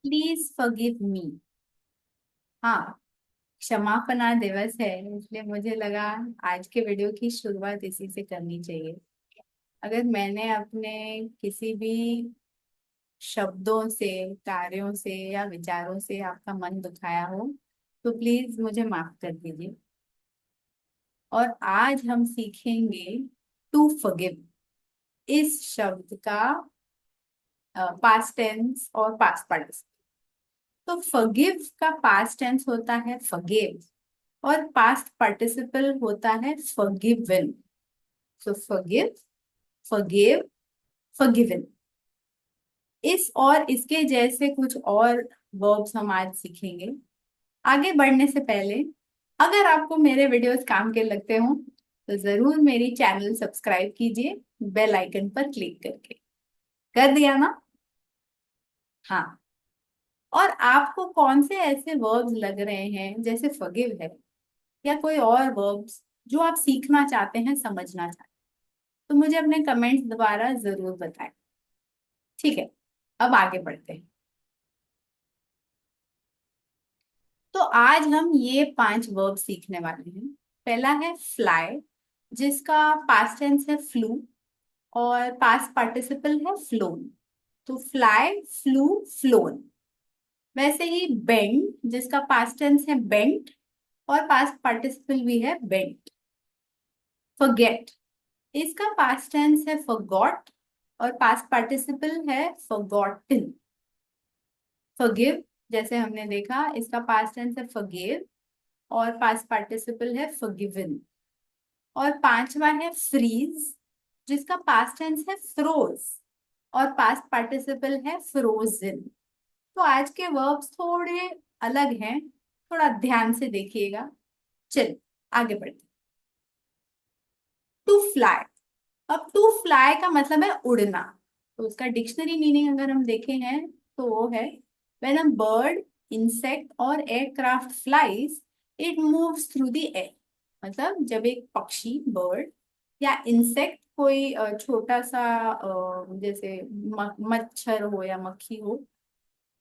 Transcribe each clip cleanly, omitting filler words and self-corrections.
Please forgive me. हाँ, क्षमापना दिवस है, इसलिए मुझे लगा आज के वीडियो की शुरुआत इसी से करनी चाहिए। अगर मैंने अपने किसी भी शब्दों से, कार्यों से या विचारों से आपका मन दुखाया हो तो प्लीज मुझे माफ कर दीजिए। और आज हम सीखेंगे टू फॉरगिव इस शब्द का पास्ट टेंस और पास्ट पार्टिसिपल। तो फॉरगिव का पास्ट टेंस होता है फॉरगिव और पास्ट पार्टिसिपल होता है फॉरगिवन। सो फॉरगिव, फॉरगिव, फॉरगिवन। इस और इसके जैसे कुछ और वर्ब्स हम आज सीखेंगे। आगे बढ़ने से पहले, अगर आपको मेरे वीडियोस काम के लगते हो तो जरूर मेरी चैनल सब्सक्राइब कीजिए, बेल आइकन पर क्लिक करके। कर दिया ना? हाँ। और आपको कौन से ऐसे वर्ब्स लग रहे हैं जैसे फॉरगिव है या कोई और वर्ब्स जो आप सीखना चाहते हैं, समझना चाहते हैं, तो मुझे अपने कमेंट्स द्वारा जरूर बताएं। ठीक है, अब आगे बढ़ते हैं। तो आज हम ये 5 वर्ब सीखने वाले हैं। पहला है फ्लाई, जिसका पास्ट टेंस है फ्लू और पास्ट पार्टिसिपल है फ्लोन। तो फ्लाई, फ्लू, फ्लोन। वैसे ही बेंड, जिसका पास्ट टेंस है बेंट और पास्ट पार्टिसिपल भी है बेंट। फॉरगेट, इसका पास्ट टेंस है फॉरगॉट और पास्ट पार्टिसिपल है फॉरगॉटन। फॉरगिव, जैसे हमने देखा, इसका पास्ट टेंस है फॉरगिव और पास्ट पार्टिसिपल है फॉरगिवन। और पांचवा है फ्रीज, जिसका पास्ट टेंस है फ्रोज और पास्ट पार्टिसिपल है फ्रोजन। तो आज के वर्ब्स थोड़े अलग हैं, थोड़ा ध्यान से देखिएगा। चलिए आगे बढ़ते। To fly. अब टू फ्लाई का मतलब है उड़ना। तो उसका डिक्शनरी मीनिंग अगर हम देखें हैं तो वो है व्हेन अ बर्ड, इंसेक्ट और aircraft flies it moves through the air. मतलब जब एक पक्षी, बर्ड या इंसेक्ट, कोई छोटा सा जैसे मच्छर हो या मक्खी हो,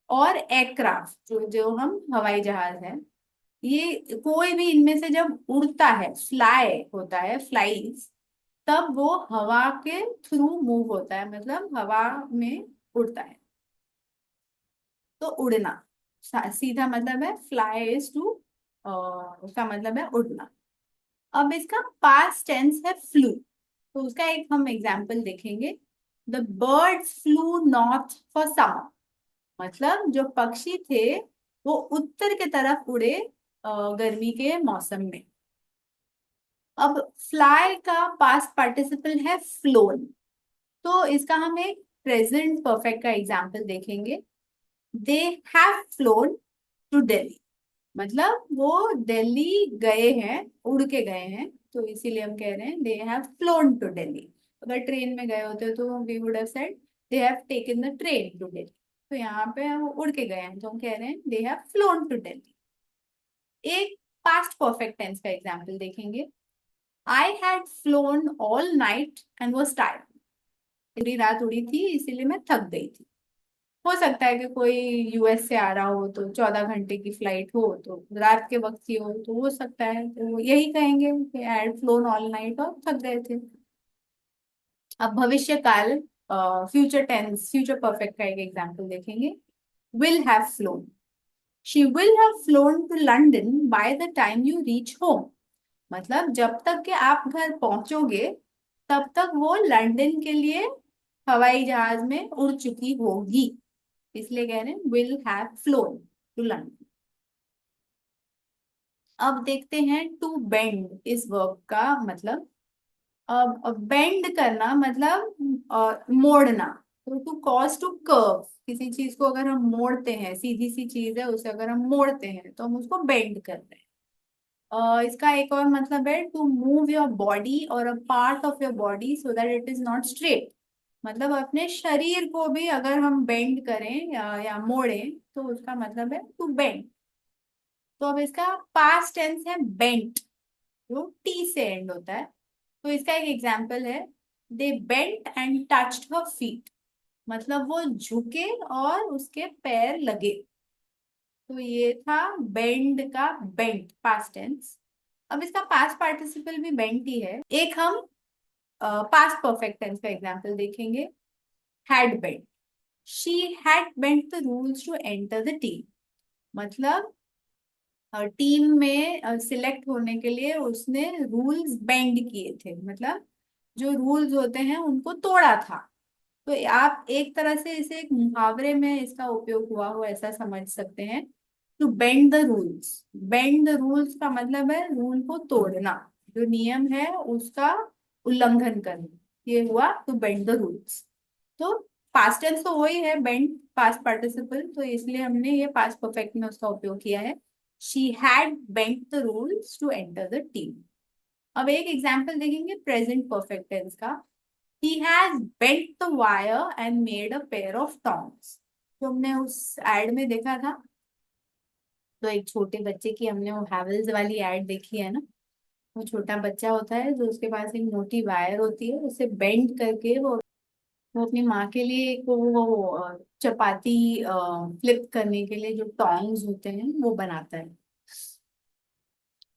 और एयरक्राफ्ट जो जो हम हवाई जहाज है, ये कोई भी इनमें से जब उड़ता है, फ्लाई होता है, फ्लाइज, तब वो हवा के थ्रू मूव होता है, मतलब हवा में उड़ता है। तो उड़ना सीधा मतलब है फ्लाई इज टू, उसका मतलब है उड़ना। अब इसका पास्ट टेंस है फ्लू। तो उसका एक हम एग्जाम्पल देखेंगे। The birds flu north for summer. मतलब जो पक्षी थे वो उत्तर की तरफ उड़े गर्मी के मौसम में। अब फ्लाई का पास्ट पार्टिसिपल है फ्लोन। तो इसका हम एक प्रेजेंट परफेक्ट का एग्जाम्पल देखेंगे। They have flown to Delhi. मतलब वो दिल्ली गए हैं, उड़ के गए हैं, तो इसीलिए हम कह रहे हैं they have flown to Delhi. अगर ट्रेन में गए होते तो we would have said they have taken the train to Delhi. तो यहाँ पे वो उड़ के गए हैं तो हम कह रहे हैं they have flown to Delhi. एक पास्ट परफेक्ट टेंस का एग्जाम्पल देखेंगे। I had flown all night and was tired. पूरी रात उड़ी थी इसीलिए मैं थक गई थी। हो सकता है कि कोई यूएस से आ रहा हो तो 14 घंटे की फ्लाइट हो तो रात के वक्त की हो सकता है तो वो यही कहेंगे कि आई हैड फ्लोन ऑल नाइट और थक गए थे। अब भविष्य काल, फ्यूचर टेंस, फ्यूचर परफेक्ट का एक एग्जांपल देखेंगे। Will have flown, she will have flown to London by the time you reach home. मतलब जब तक कि आप घर पहुंचोगे तब तक वो लंदन के लिए हवाई जहाज में उड़ चुकी होगी, इसलिए कह रहे हैं will have flown to London. अब देखते हैं टू बेंड इस वर्ब का मतलब। अब बेंड करना मतलब मोड़ना। तो टू कॉज टू कर्व, किसी चीज को अगर हम मोड़ते हैं, सीधी सी चीज है उसे अगर हम मोड़ते हैं तो हम उसको बेंड कर रहे हैं। इसका एक और मतलब है टू मूव योर बॉडी और a part of your body so that it is not straight. मतलब अपने शरीर को भी अगर हम बेंड करें या मोड़ें तो उसका मतलब है टू बेंड। तो अब इसका पास्ट टेंस है बेंट, जो टी से एंड होता है। तो इसका एक एग्जाम्पल है, they bent and touched her feet. मतलब वो झुके और उसके पैर लगे। तो ये था बेंड का बेंट पास्ट टेंस। अब इसका पास्ट पार्टिसिपल भी बेंट ही है। एक हम पास्ट परफेक्ट टेंस का एग्जांपल देखेंगे। Had bent, she had bent the rules to enter the team. मतलब टीम में सिलेक्ट होने के लिए उसने रूल्स बेंड किए थे, मतलब जो रूल्स होते हैं उनको तोड़ा था। तो आप एक तरह से इसे एक मुहावरे में इसका उपयोग हुआ हो ऐसा समझ सकते हैं। To bend the rules, bend the rules का मतलब है रूल को तोड़ना, जो नियम है उसका उल्लंघन करना। ये हुआ टू बेंड द रूल्स। तो पास्ट टेंस तो वही है बेंड, पास्ट पार्टिसिपल, तो इसलिए हमने ये पास्ट परफेक्ट में उसका उपयोग किया है। She had bent the rules to enter the team. अब एक एग्जाम्पल देखेंगे प्रेजेंट परफेक्ट टेंस का। He has bent the wire and made a pair of tongs। तो हमने उस एड में देखा था, तो एक छोटे बच्चे की हमने वो हैवेल्स वाली एड देखी है ना। वो छोटा बच्चा होता है जो उसके पास एक मोटी वायर होती है, उसे बेंड करके वो अपनी माँ के लिए एक चपाती फ्लिप करने के लिए जो टोंग्स होते हैं वो बनाता है।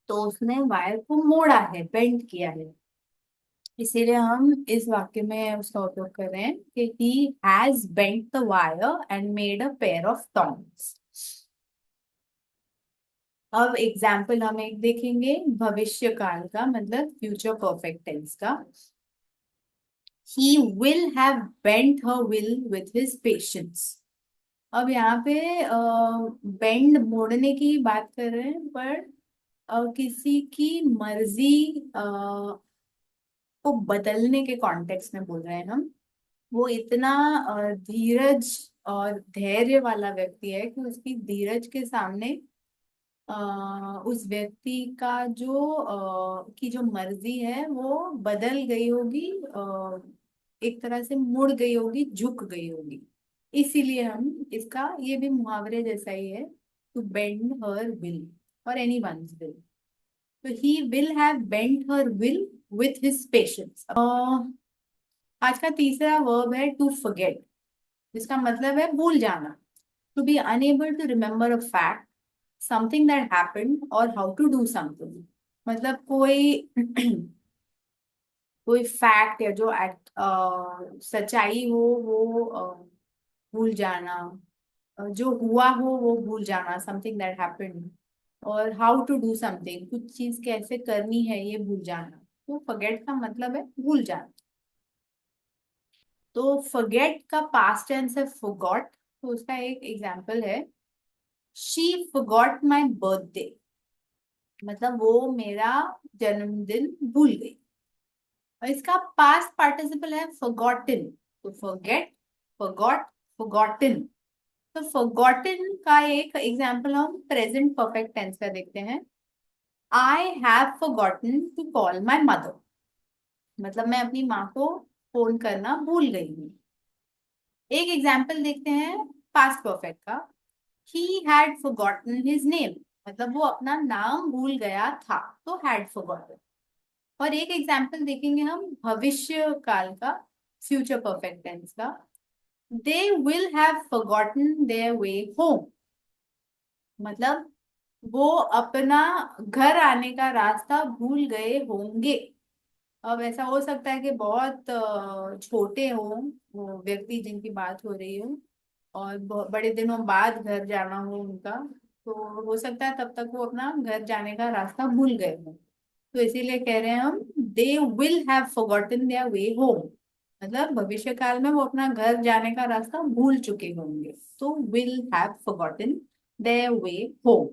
तो उसने वायर को मोड़ा है, बेंड किया है। इसीलिए हम इस वाक्य में उसका उपयोग कर रहे हैं कि he has bent the wire and made a pair of tongs। अब एग्जाम्पल हम एक देखेंगे भविष्य काल का, मतलब फ्यूचर परफेक्ट टेंस का। he will have bent her will with his patience। अब यहाँ पे बेंड मोड़ने की बात कर रहे हैं, पर किसी की मर्जी को बदलने के कॉन्टेक्स्ट में बोल रहे हैं हम। वो इतना धीरज और धैर्य वाला व्यक्ति है कि उसकी धीरज के सामने अ, उस व्यक्ति का की जो मर्जी है वो बदल गई होगी, एक तरह से मुड़ गई होगी, झुक गई होगी। इसीलिए हम इसका, ये भी मुहावरे जैसा ही है, टू बेंड हर विल और एनी वंस विल। तो he will have bend her will with his patience. आज का तीसरा वर्ब है टू फॉरगेट, जिसका मतलब है भूल जाना। To be unable to remember a fact, something that happened और हाउ टू डू समथिंग। मतलब कोई कोई फैक्ट या जो सच्चाई हो वो भूल जाना, जो हुआ हो वो भूल जाना, समथिंग दैट हैपेंड, और हाउ टू डू समथिंग, कुछ चीज कैसे करनी है ये भूल जाना। तो फॉरगेट का मतलब है भूल जाना। तो फॉरगेट का पास्ट टेंस है फॉरगॉट। तो उसका एक एग्जांपल है, शी फॉरगॉट माय बर्थडे। मतलब वो मेरा जन्मदिन भूल गई। और इसका पास्ट पार्टिसिपल है फॉरगॉटन। तो फॉरगेट, फॉरगॉट, फॉरगॉटन। तो फॉरगॉटन का एक एग्जांपल हम प्रेजेंट परफेक्ट टेंस का देखते हैं। I have forgotten to call my mother. मतलब मैं अपनी माँ को फोन करना भूल गई हूँ। एक एग्जाम्पल देखते हैं पास्ट परफेक्ट का। He had forgotten his name. मतलब वो अपना नाम भूल गया था, तो हैड फॉरगॉटन। और एक एग्जाम्पल देखेंगे हम भविष्य काल का, फ्यूचर परफेक्ट टेंस का। They will have forgotten their way home. मतलब वो अपना घर आने का रास्ता भूल गए होंगे। अब ऐसा हो सकता है कि बहुत छोटे हों वो व्यक्ति जिनकी बात हो रही हो, और बड़े दिनों बाद घर जाना हो उनका। तो हो सकता है तब तक वो अपना घर जाने का रास्ता भूल गए हों। तो इसीलिए कह रहे हैं हम दे will have forgotten their way home. मतलब भविष्य काल में वो अपना घर जाने का रास्ता भूल चुके होंगे। तो will have forgotten their way home.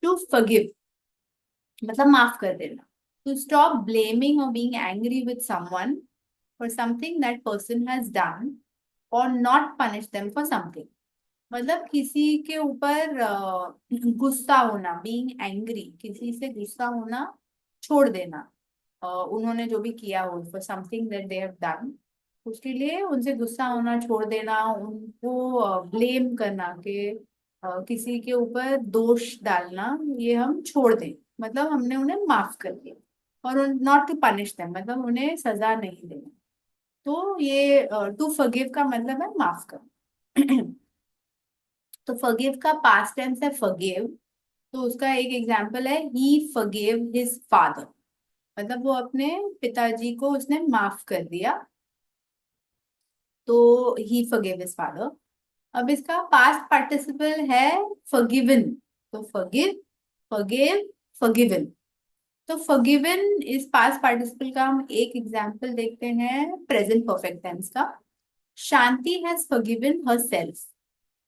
To forgive मतलब माफ कर देना। टू स्टॉप ब्लेमिंग और being angry with someone for something that person has done, और not punish them for something. मतलब किसी के ऊपर गुस्सा होना, बीइंग एंग्री, किसी से गुस्सा होना छोड़ देना। उन्होंने जो भी किया हो, for something that they have done, उसके लिए उनसे गुस्सा होना छोड़ देना, उनको ब्लेम करना कि किसी के ऊपर दोष डालना, ये हम छोड़ दें। मतलब हमने उन्हें माफ कर दिया। और नॉट टू पनिश देम, मतलब उन्हें सजा नहीं देना। तो ये टू फॉरगिव का मतलब है माफ कर। तो फॉरगिव का पास्ट टेंस है फॉरगिव। तो उसका एक एग्जांपल है ही फॉरगिव हिज फादर, मतलब वो अपने पिताजी को उसने माफ कर दिया। तो ही फॉरगिव हिज फादर। अब इसका पास्ट पार्टिसिपल है फॉरगिवन। तो फॉरगिव, फॉरगिव, फॉरगिवन। तो फॉरगिवन इस पास्ट पार्टिसिपल का हम एक एग्जांपल देखते हैं प्रेजेंट परफेक्ट टेंस का। शांति हैज फॉरगिवन हरसेल्फ,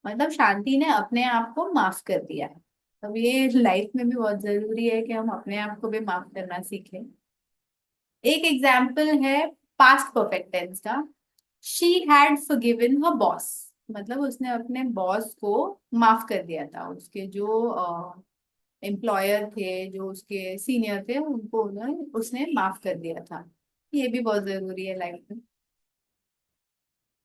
मतलब शांति ने अपने आप को माफ कर दिया है। अब ये लाइफ में भी बहुत जरूरी है कि हम अपने आप को भी माफ करना सीखें। एक एग्जाम्पल है पास्ट परफेक्ट टेंस का। She had forgiven her boss, मतलब उसने अपने बॉस को माफ कर दिया था। उसके जो एम्प्लॉयर थे, जो उसके सीनियर थे, उनको उसने माफ कर दिया था। ये भी बहुत जरूरी है लाइफ में।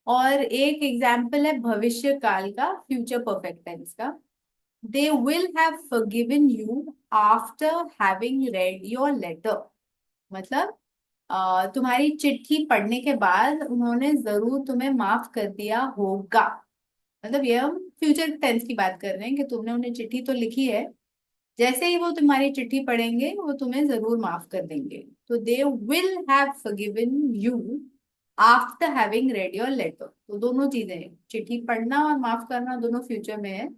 और एक एग्जाम्पल है भविष्य काल का, फ्यूचर परफेक्ट टेंस का। They will have forgiven you after having read your letter, मतलब तुम्हारी चिट्ठी पढ़ने के बाद उन्होंने जरूर तुम्हें माफ कर दिया होगा। मतलब ये हम फ्यूचर टेंस की बात कर रहे हैं कि तुमने उन्हें चिट्ठी तो लिखी है, जैसे ही वो तुम्हारी चिट्ठी पढ़ेंगे वो तुम्हें जरूर माफ कर देंगे। तो they will have forgiven you after having read your letter. तो दोनों चीजें हैं, चिट्ठी पढ़ना और माफ करना दोनों फ्यूचर में है।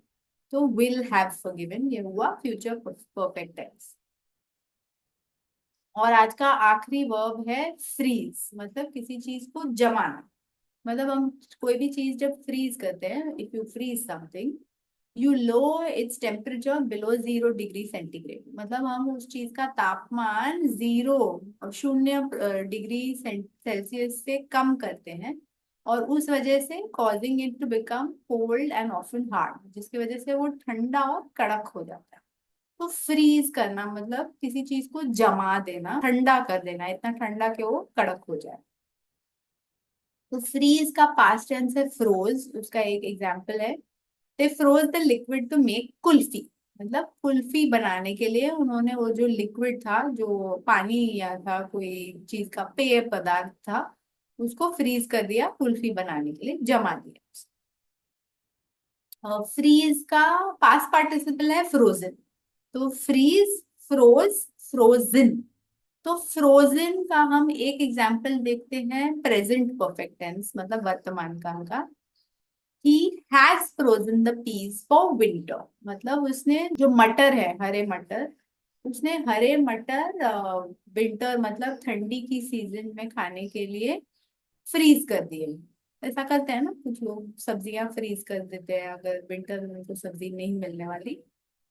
तो विल हैव फॉरगिवन ये हुआ फ्यूचर परफेक्ट टेंस। और आज का आखिरी वर्ब है फ्रीज, मतलब किसी चीज को जमाना। मतलब हम कोई भी चीज जब फ्रीज करते हैं, if you freeze something you lower its temperature below 0 degree centigrade, मतलब हम उस चीज का तापमान 0 और 0 डिग्री सेल्सियस से कम करते हैं। और उस वजह से causing it to become cold and often hard, जिसकी वजह से वो ठंडा और कड़क हो जाता है। तो फ्रीज करना मतलब किसी चीज को जमा देना, ठंडा कर देना, इतना ठंडा कि वो कड़क हो जाए। तो फ्रीज का पास्ट टेंस है फ्रोज। उसका एक एग्जांपल है they froze the liquid to make kulfi, मतलब कुल्फी बनाने के लिए उन्होंने वो जो लिक्विड था, जो पानी या था कोई चीज का पेय पदार्थ था, उसको फ्रीज कर दिया कुल्फी बनाने के लिए, जमा दिया। फ्रीज का पास्ट पार्टिसिपल है फ्रोजन। तो फ्रीज, फ्रोज, फ्रोजन। तो फ्रोजन का हम एक एग्जांपल देखते हैं प्रेजेंट परफेक्ट टेंस, मतलब वर्तमान काल का। He has frozen the peas for winter, मतलब उसने जो मटर है, हरे मटर, उसने हरे मटर विंटर मतलब ठंडी की सीजन में खाने के लिए फ्रीज कर दिए। ऐसा करते हैं ना कुछ लोग, सब्जियां फ्रीज कर देते हैं, अगर विंटर में तो सब्जी नहीं मिलने वाली,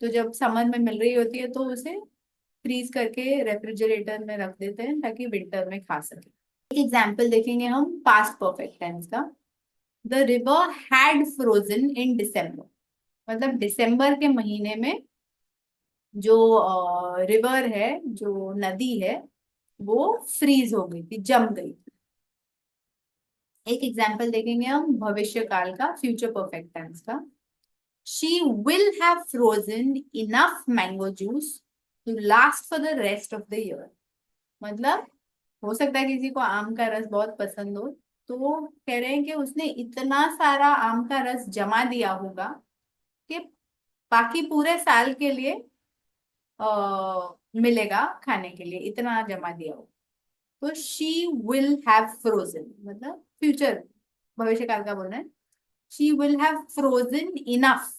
तो जब समर में मिल रही होती है तो उसे फ्रीज करके रेफ्रिजरेटर में रख देते हैं ताकि विंटर में खा सके। एक एग्जाम्पल देखेंगे हम पास्ट परफेक्ट टेंस का। The river had frozen in December, मतलब दिसंबर के महीने में जो रिवर है, जो नदी है, वो फ्रीज हो गई थी, जम गई थी। एक एग्जाम्पल देखेंगे हम भविष्य काल का, फ्यूचर परफेक्ट टेंस का। She will have frozen enough mango juice to last for the rest of the year, मतलब हो सकता है किसी को आम का रस बहुत पसंद हो, तो वो कह रहे हैं कि उसने इतना सारा आम का रस जमा दिया होगा कि बाकी पूरे साल के लिए मिलेगा खाने के लिए, इतना जमा दिया होगा। तो शी विल हैव फ्रोजन, मतलब फ्यूचर, भविष्य काल का बोलना है। She will have frozen enough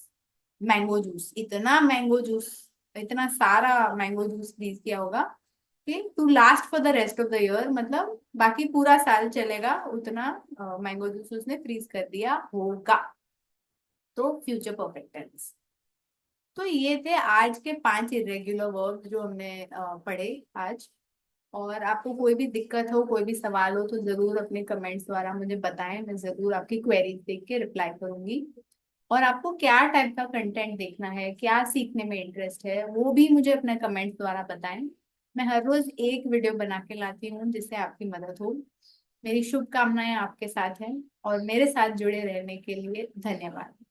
mango juice, इतना मैंगो जूस, इतना सारा मैंगो जूस फ्रीज किया होगा कि to last for the rest of the year, मतलब बाकी पूरा साल चलेगा, उतना मैंगो जूस उसने फ्रीज कर दिया होगा। तो फ्यूचर परफेक्ट टेंस। तो ये थे आज के 5 इरेग्युलर वर्ब जो हमने पढ़े आज। और आपको कोई भी दिक्कत हो, कोई भी सवाल हो, तो जरूर अपने कमेंट्स द्वारा मुझे बताएं, मैं जरूर आपकी क्वेरीज देख के रिप्लाई करूंगी। और आपको क्या टाइप का कंटेंट देखना है, क्या सीखने में इंटरेस्ट है, वो भी मुझे अपने कमेंट्स द्वारा बताएं। मैं हर रोज एक वीडियो बना के लाती हूँ जिससे आपकी मदद हो। मेरी शुभकामनाएं आपके साथ हैं, और मेरे साथ जुड़े रहने के लिए धन्यवाद।